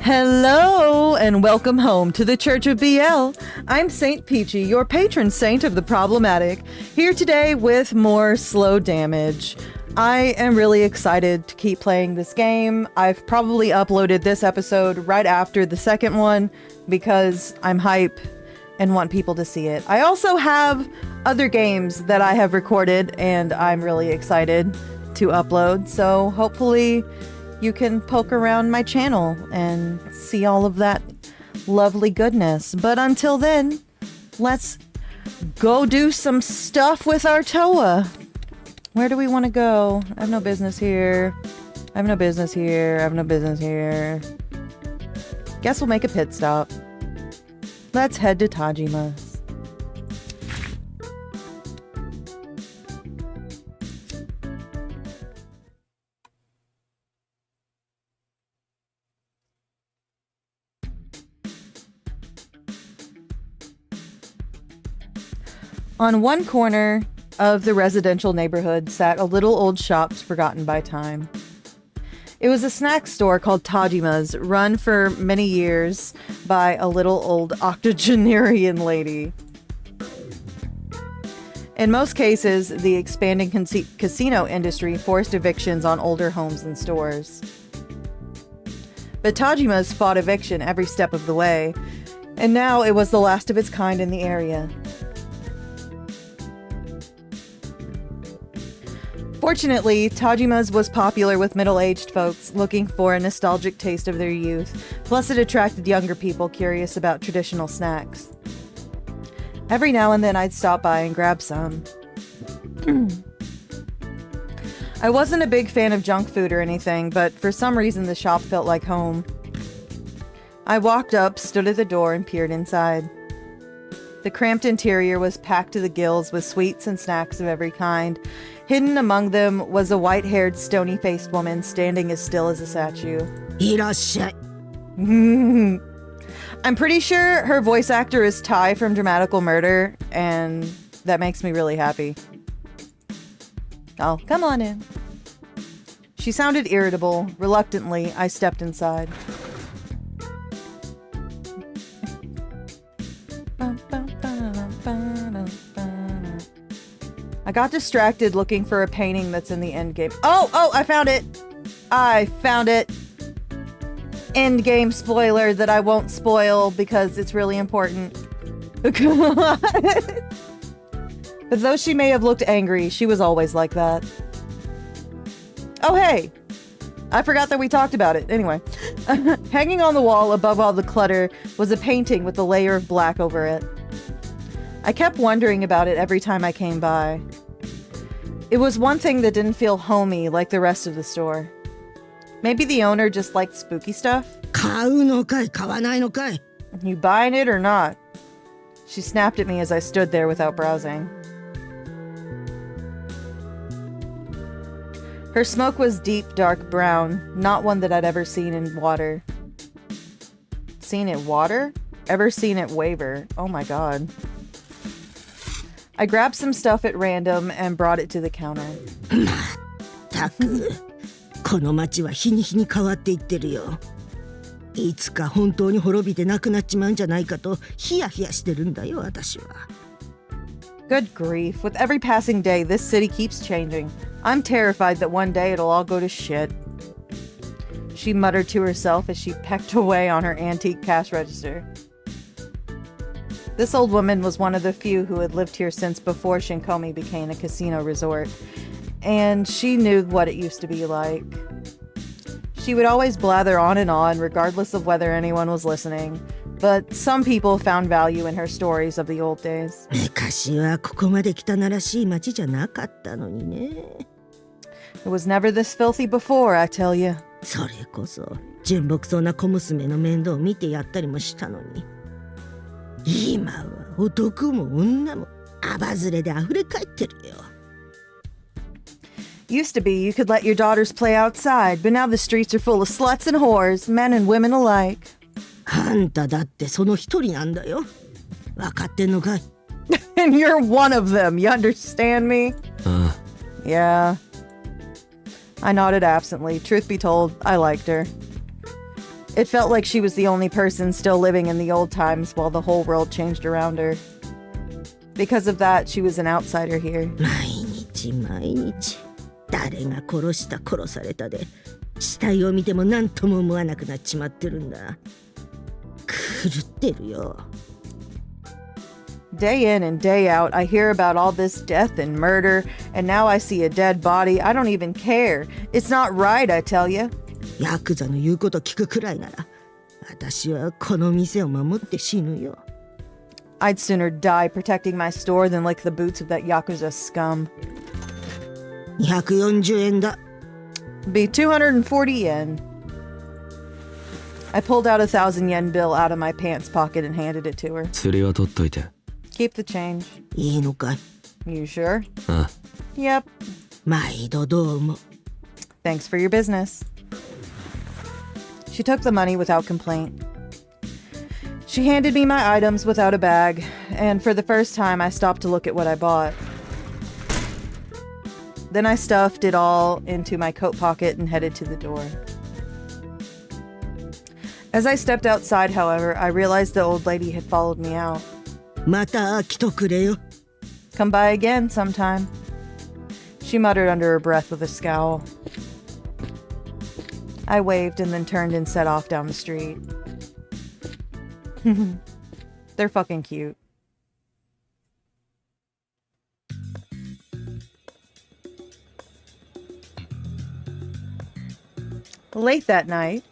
Hello and welcome home to the Church of BL. I'm Saint Peachie, your patron saint of the problematic, here today with more slow damage. I am really excited to keep playing this game. I've probably uploaded this episode right after the second one because I'm hype and want people to see it. I also have other games that I have recorded and I'm really excited to upload, so hopefully you can poke around my channel and see all of that lovely goodness. But until then, let's go do some stuff with our Toa. Where do we want to go? I have no business here. I have no business here. I have no business here. Guess we'll make a pit stop. Let's head to Tajima's. On one corner of the residential neighborhood sat a little old shop forgotten by time. It was a snack store called Tajima's, run for many years by a little old octogenarian lady. In most cases, the expanding casino industry forced evictions on older homes and stores. But Tajima's fought eviction every step of the way, and now it was the last of its kind in the area. Fortunately, Tajima's was popular with middle-aged folks looking for a nostalgic taste of their youth, plus it attracted younger people curious about traditional snacks. Every now and then I'd stop by and grab some. I wasn't a big fan of junk food or anything, but for some reason the shop felt like home. I walked up, stood at the door, and peered inside. The cramped interior was packed to the gills with sweets and snacks of every kind. Hidden among them was a white-haired, stony-faced woman standing as still as a statue. I'm pretty sure her voice actor is Ty from Dramatical Murder, and that makes me really happy. Oh, come on in. She sounded irritable. Reluctantly, I stepped inside. I got distracted looking for a painting that's in the end game. Oh, I found it. I found it. End game spoiler that I won't spoil because it's really important. But though she may have looked angry, she was always like that. Oh, hey. I forgot that we talked about it. Anyway, hanging on the wall above all the clutter was a painting with a layer of black over it. I kept wondering about it every time I came by. It was one thing that didn't feel homey like the rest of the store. Maybe the owner just liked spooky stuff? You buying it or not? She snapped at me as I stood there without browsing. Her smoke was deep, dark brown, not one that I'd ever seen in water. Seen it water? Ever seen it waver? Oh my god. I grabbed some stuff at random and brought it to the counter. たく、この町は日に日に変わっていってるよ。いつか本当に滅びてなくなっちまうんじゃないかとヒヤヒヤしてるんだよ、私は。Good grief. With every passing day, this city keeps changing. I'm terrified that one day it'll all go to shit. She muttered to herself as she pecked away on her antique cash register. This old woman was one of the few who had lived here since before Shinkomi became a casino resort, and she knew what it used to be like. She would always blather on and on, regardless of whether anyone was listening, but some people found value in her stories of the old days. 昔はここまで汚らしい町じゃなかったのにね。It was never this filthy before, I tell you. それこそ純朴そうな小娘の面倒を見てやったりもしたのに。今は男も女もアバズレで溢れ返ってるよ。Used to be you could let your daughters play outside, but now the streets are full of sluts and whores, men and women alike. あんただってその一人なんだよ。分かってんのかい？ And you're one of them, you understand me? Yeah. I nodded absently. Truth be told, I liked her. It felt like she was the only person still living in the old times while the whole world changed around her. Because of that, she was an outsider here. 毎日毎日誰が殺した殺されたで死体を見ても何とも思わなくなっちまってるんだ。狂ってるよ。Day in and day out, I hear about all this death and murder, and now I see a dead body. I don't even care. It's not right, I tell you. ヤクザの言うこと聞くくらいなら私はこの店を守って死ぬよ。 I'd sooner die protecting my store than lick the boots of that Yakuza scum. 240円だ。 Be 240 yen. I pulled out a 1,000 yen bill out of my pants pocket and handed it to her. 釣りは取っといて。 Keep the change. いいのかい？ You sure? ああ Yep. 毎度どうも。 Thanks for your business. She took the money without complaint. She handed me my items without a bag, and for the first time I stopped to look at what I bought. Then I stuffed it all into my coat pocket and headed to the door. As I stepped outside, however, I realized the old lady had followed me out. また来とくれよ。 Come by again sometime. She muttered under her breath with a scowl. I waved and then turned and set off down the street. They're fucking cute. Late that night,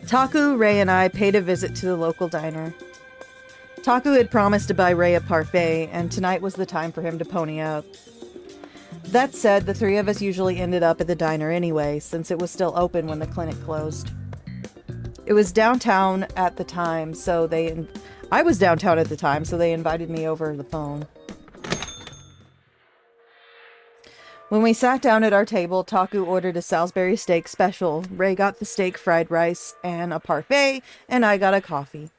Taku, Ray, and I paid a visit to the local diner. Taku had promised to buy Ray a parfait, and tonight was the time for him to pony up. That said, the three of us usually ended up at the diner anyway, since it was still open when the clinic closed. It was downtown at the time, so I was downtown at the time, so they invited me over the phone. When we sat down at our table, Taku ordered a Salisbury steak special, Ray got the steak fried rice and a parfait, and I got a coffee.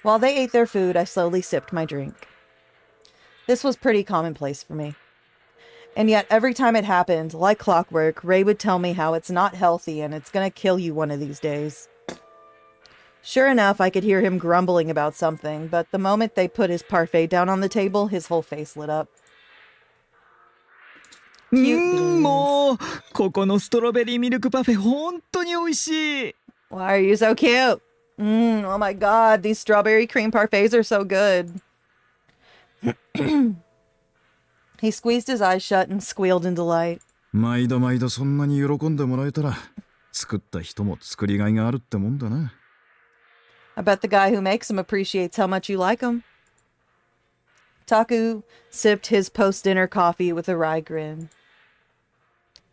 While they ate their food, I slowly sipped my drink. This was pretty commonplace for me. And yet, every time it happened, like clockwork, Ray would tell me how it's not healthy and it's gonna kill you one of these days. Sure enough, I could hear him grumbling about something, but the moment they put his parfait down on the table, his whole face lit up. Cute beans. もうここのストロベリーミルクパフェ本当に美味しい。 Why are you so cute? Oh my god, these strawberry cream parfaits are so good. He squeezed his eyes shut and squealed in delight. 毎度毎度そんなに喜んでもらえたら作った人も作りがいがあるってもんだな。 I bet the guy who makes them appreciates how much you like them. Taku sipped his post-dinner coffee with a wry grin.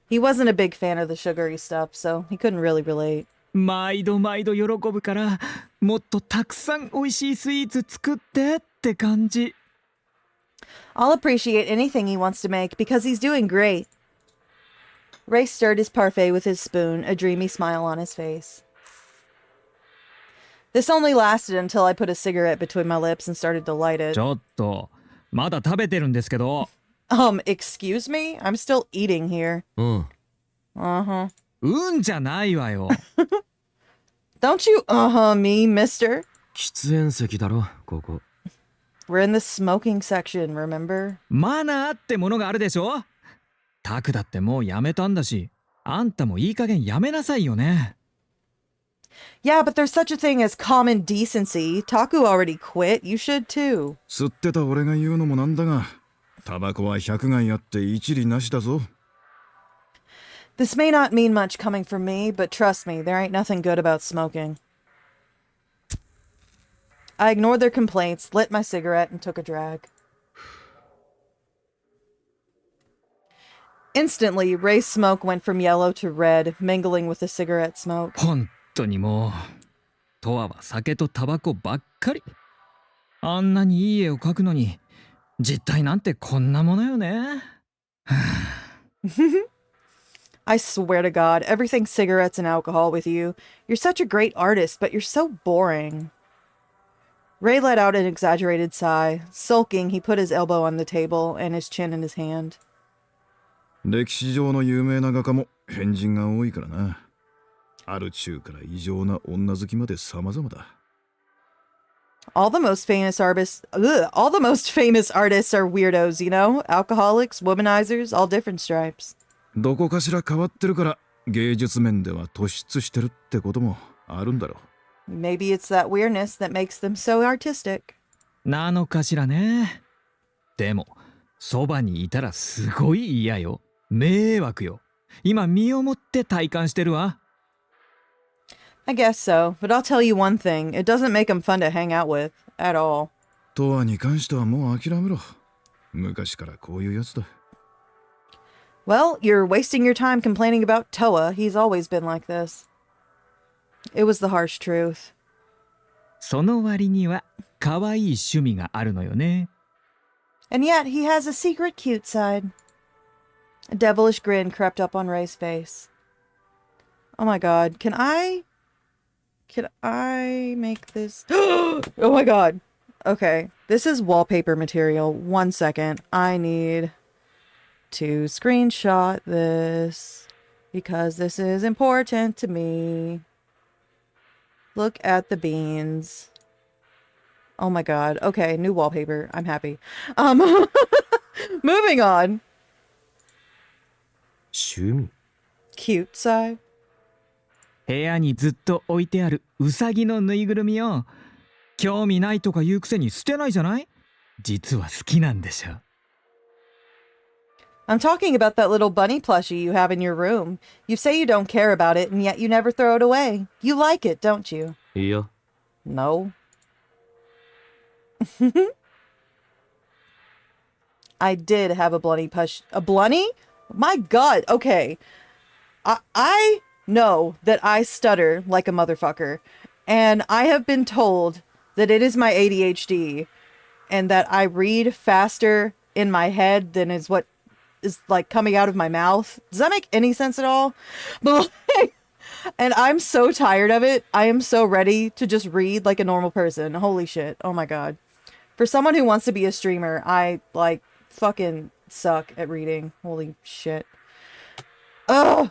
He wasn't a big fan of the sugary stuff, so he couldn't really relate. 毎度毎度喜ぶからもっとたくさん美味しいスイーツ作ってって感じ。 I'll appreciate anything he wants to make because he's doing great. Ray stirred his parfait with his spoon, a dreamy smile on his face. This only lasted until I put a cigarette between my lips and started to light it. ちょっとまだ食べてるんですけど。 Excuse me? I'm still eating here. うん Uh-huh. うんじゃないわよ。 Don't you uh-huh me, mister? 喫煙席だろここ。 We're in the smoking section, remember? マナーってものがあるでしょ。タクだってもうやめたんだし、あんたもいい加減やめなさいよね。 Yeah, but there's such a thing as common decency. Taku already quit. You should too. 吸ってた俺が言うのもなんだが、タバコは100害あって一理なしだぞ。 This may not mean much coming from me, but trust me, there ain't nothing good about smoking. I ignored their complaints, lit my cigarette, and took a drag. Instantly, Ray's smoke went from yellow to red, mingling with the cigarette smoke. 本当にもう、とわは酒とタバコばっかり。あんなにいい絵を描くのに、実態なんてこんなものよね。I swear to God, everything's cigarettes and alcohol with you. You're such a great artist, but you're so boring. Ray let out an exaggerated sigh. Sulking, he put his elbow on the table and his chin in his hand. 歴史上の有名な画家も変人が多いからな。ある中から異常な女好きまで様々だ。All the most famous artists, all the most famous artists are weirdos, you know? Alcoholics, womanizers, all different stripes. どこかしら変わってるから芸術面では突出してるってこともあるんだろう。 Maybe it's that weirdness that makes them so artistic. なのかしらね。でも、そばにいたらすごい嫌よ。迷惑よ。今身をもって体感してるわ。I guess so, but I'll tell you one thing. It doesn't make them fun to hang out with, at all. トワに関してはもう諦めろ。昔からこういうやつだ。Well, you're wasting your time complaining about Toa. He's always been like this. It was the harsh truth. その割には可愛い趣味があるのよね。And yet, he has a secret cute side. A devilish grin crept up on Ray's face. Oh my god, can I make this? Oh my god. Okay, this is wallpaper material. 1 second. I need to screenshot this because this is important to me. Look at the beans. Oh my god. Okay, new wallpaper. I'm happy. Moving on. 趣味 Cute side. 部屋にずっと置いてあるウサギのぬいぐるみを興味ないとか言うくせに捨てないじゃない？実は好きなんでしょ。I'm talking about that little bunny plushie you have in your room. You say you don't care about it, and yet you never throw it away. You like it, don't you? いや No. I did have a bunny plush. A bunny? My god. Okay. I know that I stutter like a motherfucker. And I have been told that it is my ADHD. And that I read faster in my head than is what is like coming out of my mouth. Does that make any sense at all? But like, and I'm so tired of it. I am so ready to just read like a normal person. Holy shit. Oh my god. For someone who wants to be a streamer, I like fucking suck at reading. Holy shit. Ugh.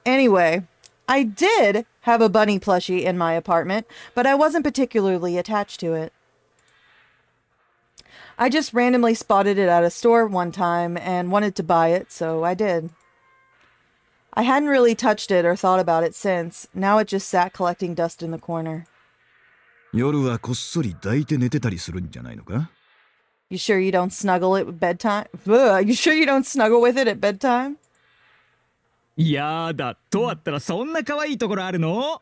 Anyway, I did have a bunny plushie in my apartment, but I wasn't particularly attached to it. I just randomly spotted it at a store one time and wanted to buy it, so I did. I hadn't really touched it or thought about it since. Now it just sat collecting dust in the corner. 夜はこっそり抱いて寝てたりするんじゃないのか？ You sure you don't snuggle it at bedtime? Ugh, you sure you don't snuggle with it at bedtime? やだ、とあったらそんな可愛いところあるの？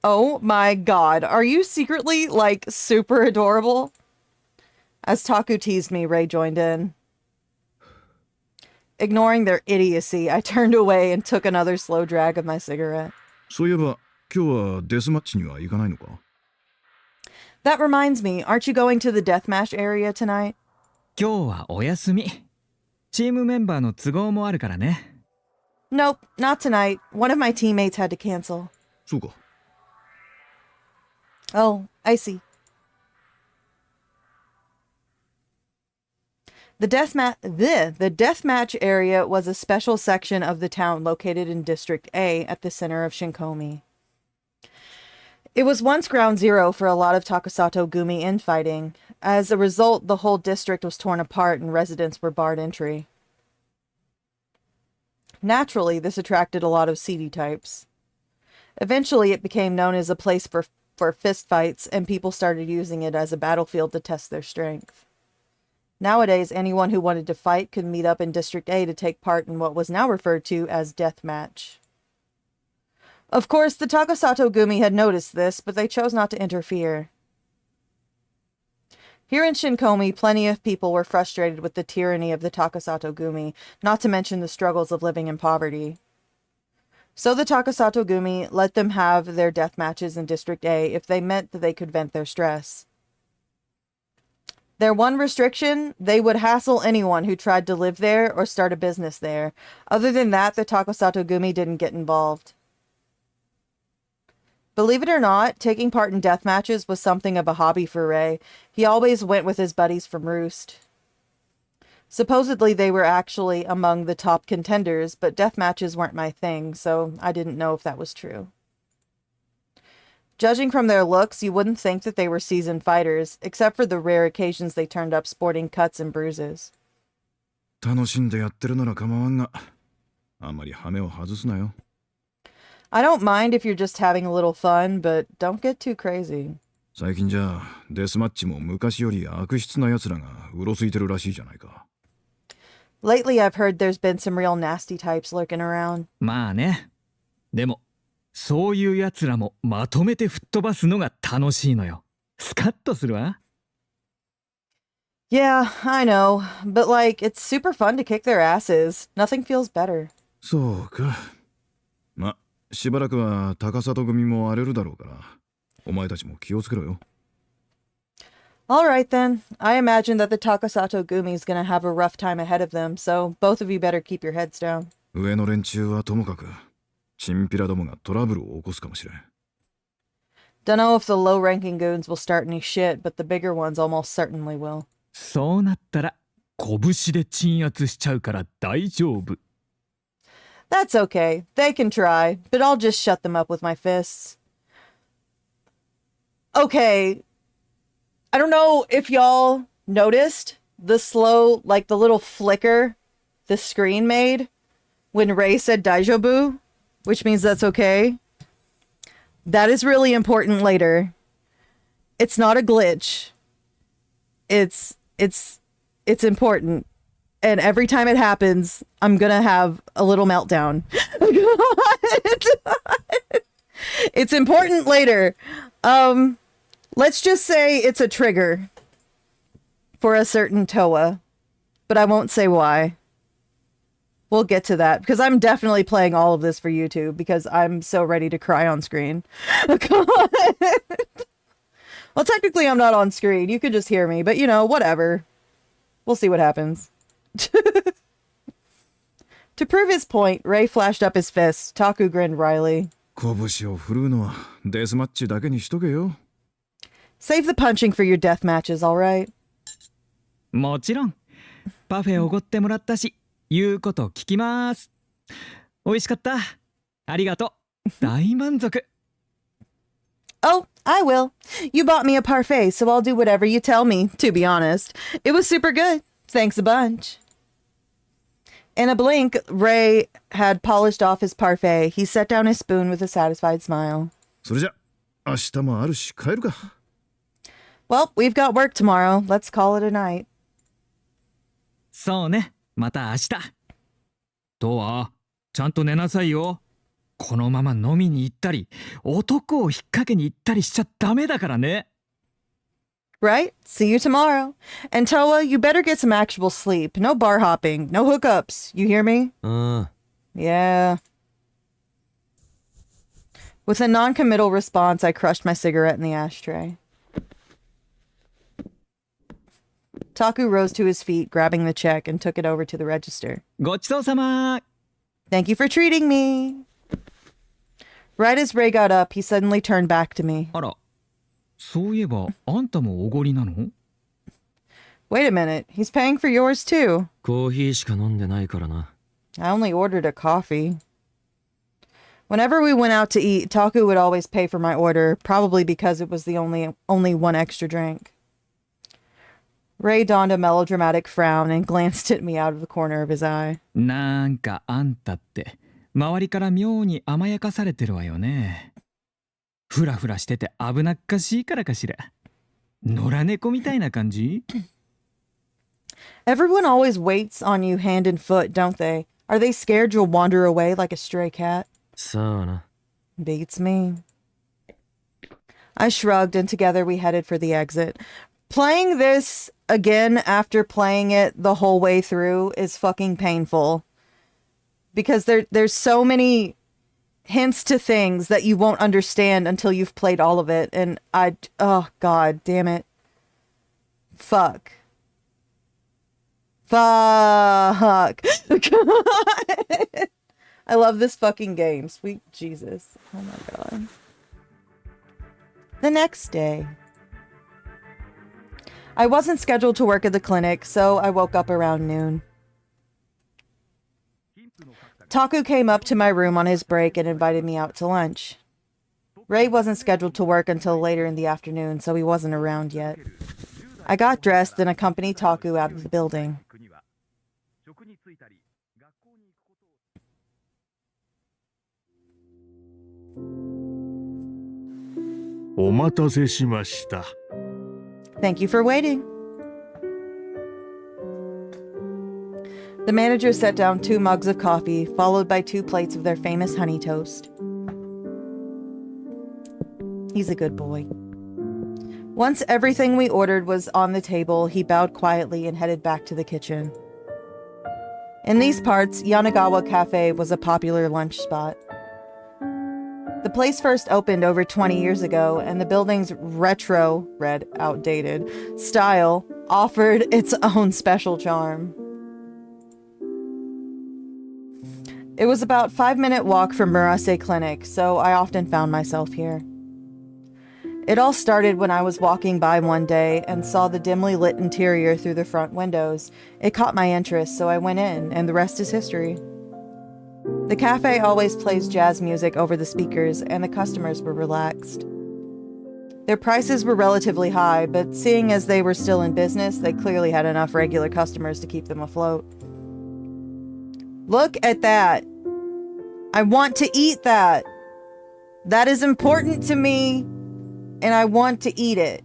Oh my god, are you secretly, like, super adorable? As Taku teased me, Ray joined in. Ignoring their idiocy, I turned away and took another slow drag of my cigarette. そういえば今日はデスマッチには行かないのか？ That reminds me, aren't you going to the deathmatch area tonight? 今日はお休み。チームメンバーの都合もあるからね。Nope, not tonight. One of my teammates had to cancel. そうか。 Oh, I see. The deathmatch area was a special section of the town located in District A at the center of Shinkomi. It was once ground zero for a lot of Takusato Gumi infighting. As a result, the whole district was torn apart and residents were barred entry. Naturally, this attracted a lot of seedy types. Eventually, it became known as a place for fistfights, and people started using it as a battlefield to test their strength. Nowadays, anyone who wanted to fight could meet up in District A to take part in what was now referred to as deathmatch. Of course, the Takusato Gumi had noticed this, but they chose not to interfere. Here in Shinkomi, plenty of people were frustrated with the tyranny of the Takusato Gumi, not to mention the struggles of living in poverty. So the Takusato Gumi let them have their death matches in District A if they meant that they could vent their stress. Their one restriction, they would hassle anyone who tried to live there or start a business there. Other than that, the Takusato Gumi didn't get involved. Believe it or not, taking part in death matches was something of a hobby for Ray. He always went with his buddies from Roost. Supposedly they were actually among the top contenders, but death matches weren't my thing, so I didn't know if that was true. Judging from their looks, you wouldn't think that they were seasoned fighters, except for the rare occasions they turned up sporting cuts and bruises. 楽しんでやってるなら構わんが、あんまり羽目を外すなよ。I don't mind if you're just having a little fun, but don't get too crazy. 最近じゃデスマッチも昔より悪質な奴らがうろついてるらしいじゃないか。Lately, I've heard there's been some real nasty types lurking around. まあね。でも、そういう奴らもまとめて吹っ飛ばすのが楽しいのよ。スカッとするわ。Yeah, I know, but like, it's super fun to kick their asses. Nothing feels better. そうか。ま、しばらくは高里組も荒れるだろうから、お前たちも気をつけろよ。All right then. I imagine that the Takasato Gumi's gonna have a rough time ahead of them, so both of you better keep your heads down. 上の連中はともかく、チンピラどもがトラブルを起こすかもしれん。Don't know if the low-ranking goons will start any shit, but the bigger ones almost certainly will. そうなったら、拳で鎮圧しちゃうから大丈夫。That's okay. They can try, but I'll just shut them up with my fists. Okay. I don't know if y'all noticed the slow, like the little flicker the screen made when Ray said Daijobu, which means that's okay. That is really important later. It's not a glitch. It's important. And every time it happens, I'm gonna have a little meltdown. It's important later. Let's just say it's a trigger for a certain Toa, but I won't say why. We'll get to that because I'm definitely playing all of this for YouTube because I'm so ready to cry on screen. Well, technically I'm not on screen. You could just hear me, but you know, whatever. We'll see what happens. To prove his point, Ray flashed up his fist. Taku grinned wryly. 拳を振るうのはデスマッチだけにしとけよ。Save the punching for your death matches, all right? もちろん。パフェおごってもらったし、言うこと聞きます。美味しかった。ありがとう。大満足。Oh, I will. You bought me a parfait, so I'll do whatever you tell me, to be honest. It was super good. Thanks a bunch. In a blink, Ray had polished off his parfait. He set down his spoon with a satisfied smile. それじゃ、明日もあるし帰るか。Well, we've got work tomorrow. Let's call it a night. そうね。また明日。とは、ちゃんと寝なさいよ。このまま飲みに行ったり、男を引っ掛けに行ったりしちゃダメだからね。Right? See you tomorrow. And Toa, you better get some actual sleep. No bar hopping. No hookups. You hear me? Yeah. With a non-committal response, I crushed my cigarette in the ashtray. Taku rose to his feet, grabbing the check, and took it over to the register. ごちそうさま。 Thank you for treating me. Right as Ray got up, he suddenly turned back to me. あら、そういえばあんたもおごりなの？ Wait a minute. He's paying for yours too. コーヒーしか飲んでないからな。 I only ordered a coffee. Whenever we went out to eat, Taku would always pay for my order, probably because it was the only one extra drink. Ray donned a melodramatic frown and glanced at me out of the corner of his eye. なんかあんたって周りから妙に甘やかされてるわよね。ふらふらしてて危なっかしいからかしら。野良猫みたいな感じ？ Everyone always waits on you hand and foot, don't they? Are they scared you'll wander away like a stray cat? さあな。 Beats me. I shrugged and together we headed for the exit. Playing this again after playing it the whole way through is fucking painful. Because there's so many hints to things that you won't understand until you've played all of it. And oh god damn it. Fuck. I love this fucking game. Sweet Jesus. Oh my god. The next day. I wasn't scheduled to work at the clinic, so I woke up around noon. Taku came up to my room on his break and invited me out to lunch. Ray wasn't scheduled to work until later in the afternoon, so he wasn't around yet. I got dressed and accompanied Taku out of the building. お待たせしました。 Thank you for waiting. The manager set down 2 mugs of coffee, followed by 2 plates of their famous honey toast. He's a good boy. Once everything we ordered was on the table, he bowed quietly and headed back to the kitchen. In these parts, Yanagawa Cafe was a popular lunch spot. The place first opened over 20 years ago, and the building's retro, outdated, style offered its own special charm. It was about 5-minute walk from Murase Clinic, so I often found myself here. It all started when I was walking by one day and saw the dimly lit interior through the front windows. It caught my interest, so I went in, and the rest is history. The cafe always plays jazz music over the speakers, and the customers were relaxed. Their prices were relatively high, but seeing as they were still in business, they clearly had enough regular customers to keep them afloat. Look at that! I want to eat that! That is important to me, and I want to eat it.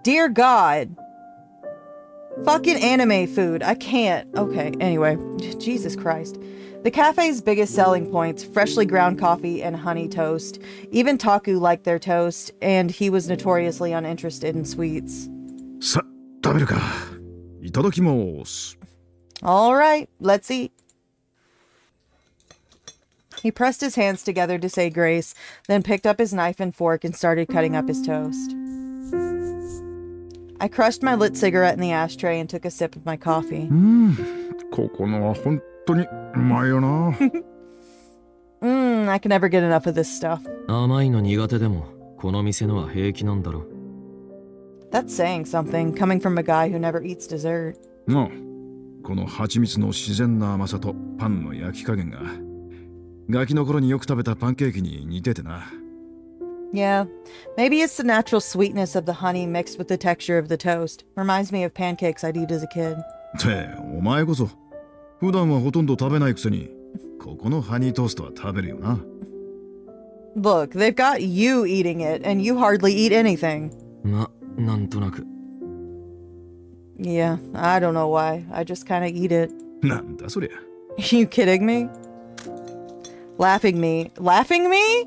Dear God. Fucking anime food. I can't. Okay, anyway. Jesus Christ. The cafe's biggest selling points, freshly ground coffee and honey toast. Even Taku liked their toast, and he was notoriously uninterested in sweets. さ、食べるか。いただきます。 All right, let's eat. He pressed his hands together to say grace, then picked up his knife and fork and started cutting up his toast. I crushed my lit cigarette in the ashtray and took a sip of my coffee. ここのは本当にうまいよな。I can never get enough of this stuff. 甘いの苦手でもこの店のは平気なんだろ。 That's saying something, coming from a guy who never eats dessert. ああ、この蜂蜜の自然な甘さとパンの焼き加減がガキの頃によく食べたパンケーキに似ててな。 Yeah, maybe it's the natural sweetness of the honey mixed with the texture of the toast. Reminds me of pancakes I'd eat as a kid. ってお前こそ普段はほとんど食べないくせにここのハニートーストは食べるよな。 Look, they've got you eating it, and you hardly eat anything. ま、なんとなく。 Yeah, I don't know why. I just kind of eat it. なんだそりゃ。 You kidding me? Laughing me. Laughing me?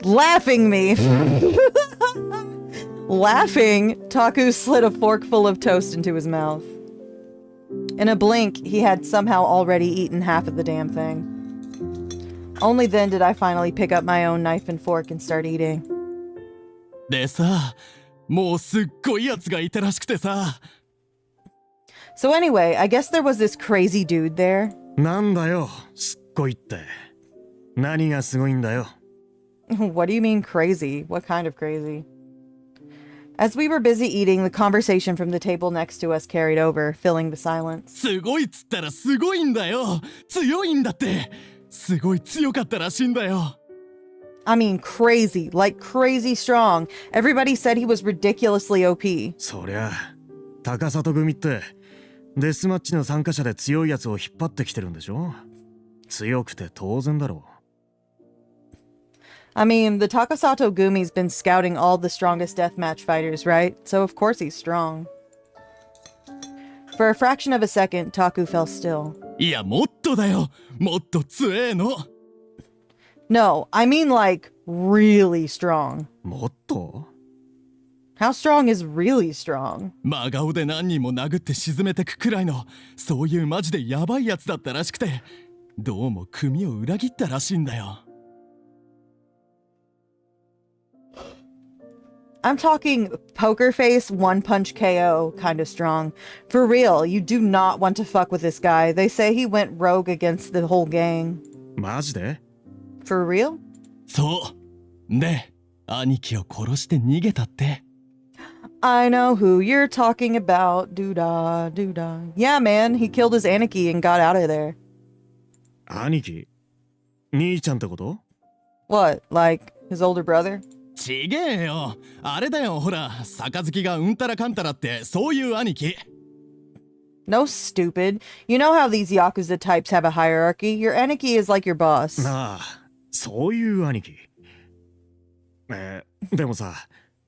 Laughing me. Laughing, Taku slid a forkful of toast into his mouth. In a blink, he had somehow already eaten half of the damn thing. Only then did I finally pick up my own knife and fork and start eating. でさ、もうすっごいやつがいたらしくてさ。 So anyway, I guess there was this crazy dude there. なんだよ、すっごいって。何がすごいんだよ。 What do you mean crazy? What kind of crazy? As we were busy eating, the conversation from the table next to us carried over, filling the silence. すごいっつったらすごいんだよ。強いんだって。すごい強かったらしいんだよ。 I mean crazy, like crazy strong. Everybody said he was ridiculously OP. そりゃ、高里組ってデスマッチの参加者で強いやつを引っ張ってきてるんでしょ。強くて当然だろう。 I mean, the Takasato Gumi's been scouting all the strongest deathmatch fighters, right? So of course he's strong. For a fraction of a second, Taku fell still. いや、もっとだよ。もっと強えの。 No, I mean like really strong. もっと How strong is really strong? 真顔で何人も殴って沈めてくくらいの、そういうマジでヤバいやつだったらしくて、どうも組を裏切ったらしいんだよ。 I'm talking poker face, one punch KO kind of strong. For real, you do not want to fuck with this guy. They say he went rogue against the whole gang. マジで For real? そう。で、兄貴を殺して逃げたって。 I know who you're talking about. Doo-dah, doo-dah. Yeah, man, he killed his Aniki and got out of there. 兄貴兄ちゃんってこと What, like His older brother? ちげえよ。あれだよ、ほら、杯がうんたらかんたらってそういう兄貴。No, stupid. You know how these Yakuza types have a hierarchy? Your Aniki is like your boss. ああ、そういう兄貴。でもさ、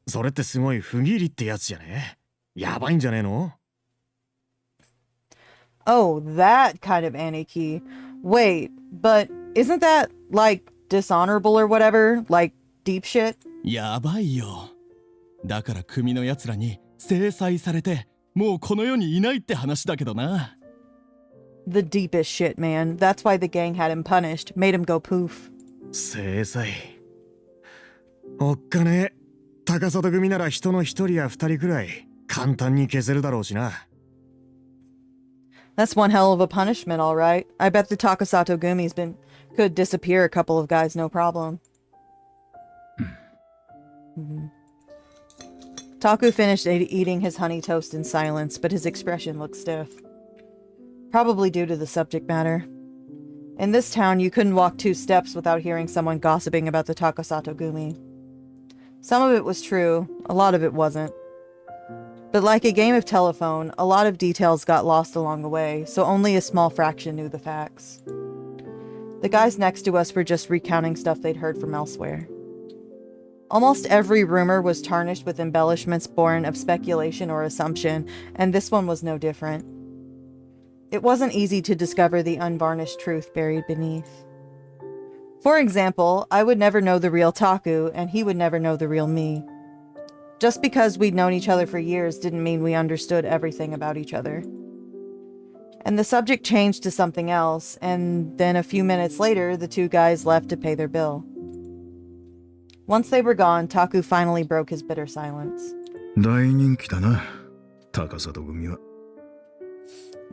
それってすごい不義理ってやつじゃね？やばいんじゃねえの？ Oh, that kind of Aniki. Wait, but isn't that, like, dishonorable or whatever? Like, deep shit? やばいよ。だから組のやつらに制裁されて、もうこの世にいないって話だけどな。The deepest shit, man. That's why the gang had him punished, made him go poof. 制裁。おっかねえ。高里組なら人の一人や二人くらい簡単に消せるだろうしな。That's one hell of a punishment, all right. I bet the Takasato Gumi's could disappear a couple of guys, no problem. Taku finished eating his honey toast in silence, but his expression looked stiff. Probably due to the subject matter. In this town, you couldn't walk 2 steps without hearing someone gossiping about the Takasato Gumi. Some of it was true, a lot of it wasn't. But like a game of telephone, a lot of details got lost along the way, so only a small fraction knew the facts. The guys next to us were just recounting stuff they'd heard from elsewhere. Almost every rumor was tarnished with embellishments born of speculation or assumption, and this one was no different. It wasn't easy to discover the unvarnished truth buried beneath. For example, I would never know the real Taku, and he would never know the real me. Just because we'd known each other for years didn't mean we understood everything about each other. And the subject changed to something else, and then a few minutes later, the 2 guys left to pay their bill. Once they were gone, Taku finally broke his bitter silence. 大人気だな、高里組は。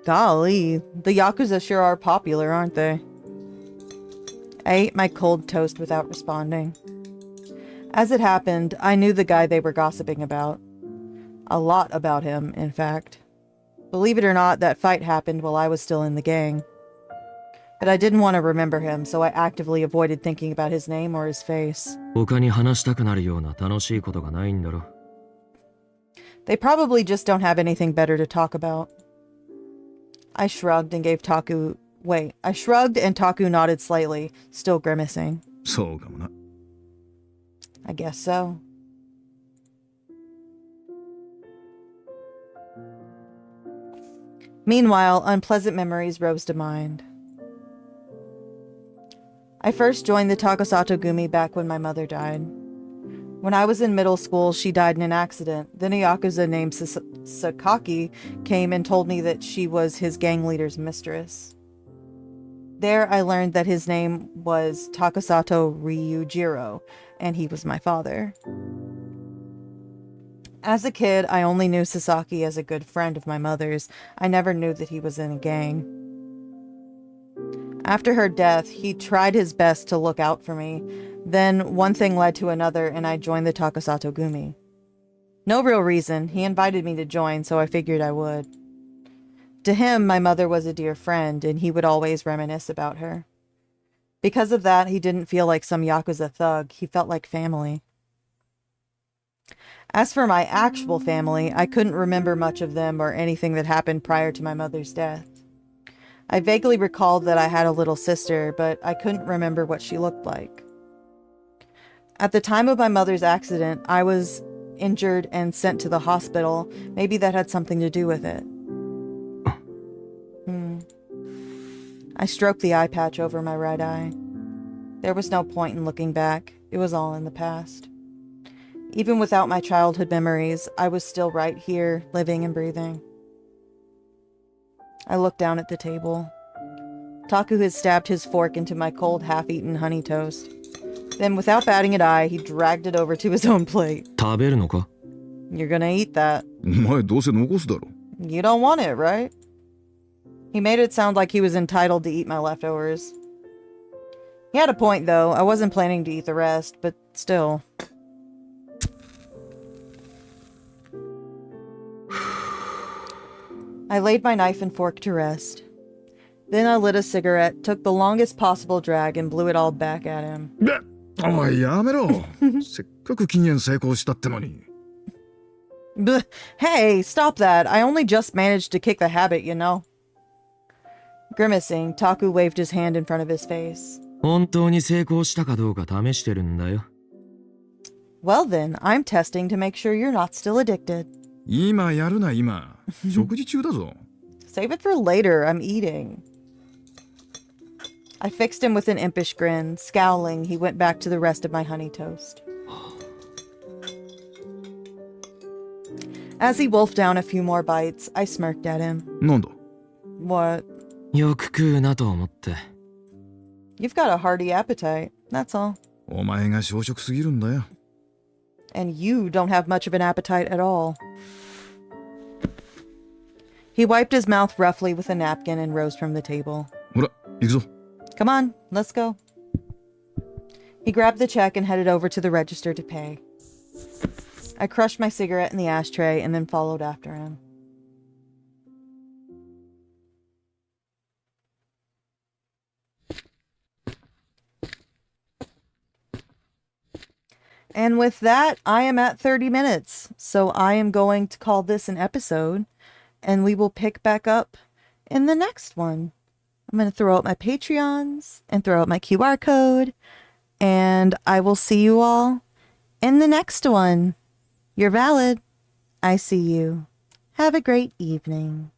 Golly, the Yakuza sure are popular, aren't they? I ate my cold toast without responding. As it happened, I knew the guy they were gossiping about. A lot about him, in fact. Believe it or not, that fight happened while I was still in the gang. But I didn't want to remember him, so I actively avoided thinking about his name or his face. 他に話したくなるような楽しいことがないんだろ。They probably just don't have anything better to talk about. I shrugged and Taku nodded slightly, still grimacing. そうかもな。I guess so. Meanwhile, unpleasant memories rose to mind. I first joined the Takasato Gumi back when my mother died. When I was in middle school, she died in an accident. Then a Yakuza named Sakaki came and told me that she was his gang leader's mistress. There, I learned that his name was Takasato Ryujiro, and he was my father. As a kid, I only knew Sasaki as a good friend of my mother's. I never knew that he was in a gang. After her death, he tried his best to look out for me. Then one thing led to another, and I joined the Takasato Gumi. No real reason. He invited me to join, so I figured I would. To him, my mother was a dear friend, and he would always reminisce about her. Because of that, he didn't feel like some Yakuza thug. He felt like family. As for my actual family, I couldn't remember much of them or anything that happened prior to my mother's death. I vaguely recalled that I had a little sister, but I couldn't remember what she looked like. At the time of my mother's accident, I was injured and sent to the hospital. Maybe that had something to do with it. I stroked the eye patch over my right eye. There was no point in looking back. It was all in the past. Even without my childhood memories, I was still right here, living and breathing. I looked down at the table. Taku had stabbed his fork into my cold, half-eaten honey toast. Then, without batting an eye, he dragged it over to his own plate. 食べるのか？ You're gonna eat that. お前どうせ残すだろ。 You don't want it, right? He made it sound like he was entitled to eat my leftovers. He had a point, though. I wasn't planning to eat the rest, but still. I laid my knife and fork to rest. Then I lit a cigarette, took the longest possible drag, and blew it all back at him. おい、やめろ。せっかく禁煙成功したってのに。Bleh. Hey, stop that. I only just managed to kick the habit, you know. Grimacing, Taku waved his hand in front of his face. 本当に成功したかどうか試してるんだよ。Well then, I'm testing to make sure you're not still addicted. 今やるな、今。食事中だぞ。Save it for later. I'm eating. I fixed him with an impish grin. Scowling, he went back to the rest of my honey toast. As he wolfed down a few more bites, I smirked at him. なんだ What? よく食うなと思って。You've got a hearty appetite. That's all. お前が小食すぎるんだよ。And you don't have much of an appetite at all. He wiped his mouth roughly with a napkin and rose from the table. ほら、行くぞ。Come on, let's go. He grabbed the check and headed over to the register to pay. I crushed my cigarette in the ashtray and then followed after him. And with that, I am at 30 minutes. So I am going to call this an episode, and we will pick back up in the next one. I'm going to throw out my Patreons and throw out my QR code, and I will see you all in the next one. You're valid. I see you. Have a great evening.